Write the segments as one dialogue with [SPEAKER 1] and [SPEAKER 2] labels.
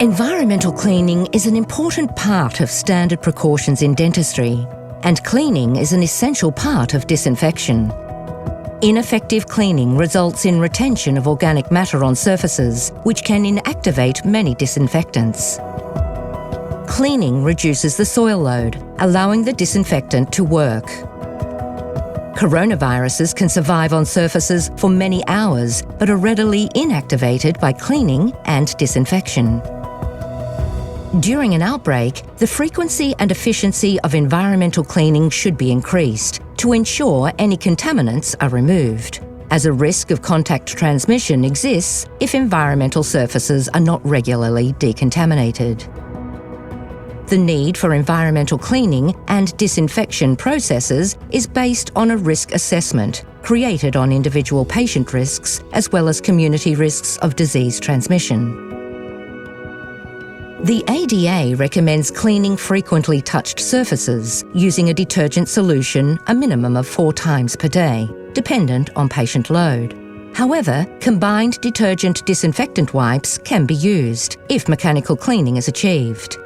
[SPEAKER 1] Environmental cleaning is an important part of standard precautions in dentistry, and cleaning is an essential part of disinfection. Ineffective cleaning results in retention of organic matter on surfaces, which can inactivate many disinfectants. Cleaning reduces the soil load, allowing the disinfectant to work. Coronaviruses can survive on surfaces for many hours, but are readily inactivated by cleaning and disinfection. During an outbreak, the frequency and efficiency of environmental cleaning should be increased to ensure any contaminants are removed, as a risk of contact transmission exists if environmental surfaces are not regularly decontaminated. The need for environmental cleaning and disinfection processes is based on a risk assessment created on individual patient risks as well as community risks of disease transmission. The ADA recommends cleaning frequently touched surfaces using a detergent solution a minimum of 4 times per day, dependent on patient load. However, combined detergent disinfectant wipes can be used if mechanical cleaning is achieved.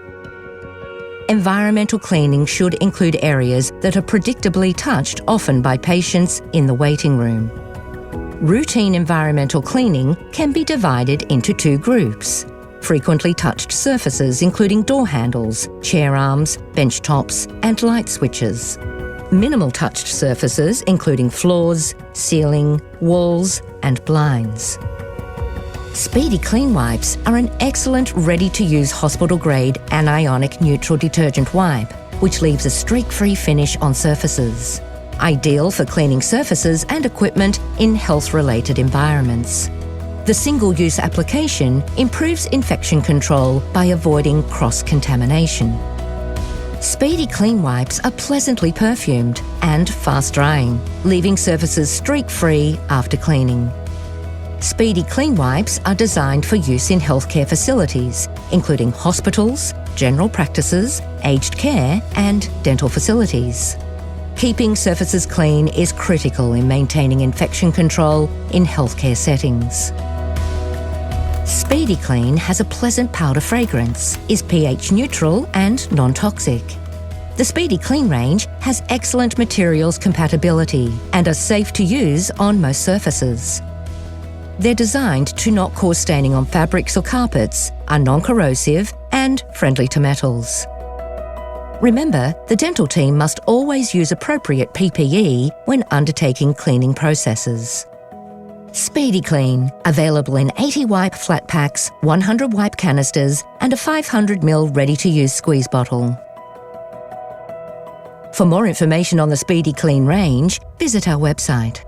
[SPEAKER 1] Environmental cleaning should include areas that are predictably touched often by patients in the waiting room. Routine environmental cleaning can be divided into 2 groups. Frequently touched surfaces including door handles, chair arms, bench tops, and light switches. Minimal touched surfaces including floors, ceiling, walls, and blinds. Speedy Clean Wipes are an excellent ready-to-use hospital-grade anionic neutral detergent wipe, which leaves a streak-free finish on surfaces. Ideal for cleaning surfaces and equipment in health-related environments. The single-use application improves infection control by avoiding cross-contamination. Speedy Clean Wipes are pleasantly perfumed and fast-drying, leaving surfaces streak-free after cleaning. Speedy Clean Wipes are designed for use in healthcare facilities, including hospitals, general practices, aged care, and dental facilities. Keeping surfaces clean is critical in maintaining infection control in healthcare settings. Speedy Clean has a pleasant powder fragrance, is pH neutral and non-toxic. The Speedy Clean range has excellent materials compatibility and are safe to use on most surfaces. They're designed to not cause staining on fabrics or carpets, are non-corrosive and friendly to metals. Remember, the dental team must always use appropriate PPE when undertaking cleaning processes. Speedy Clean, available in 80 wipe flat packs, 100 wipe canisters, and a 500ml ready-to-use squeeze bottle. For more information on the Speedy Clean range, visit our website.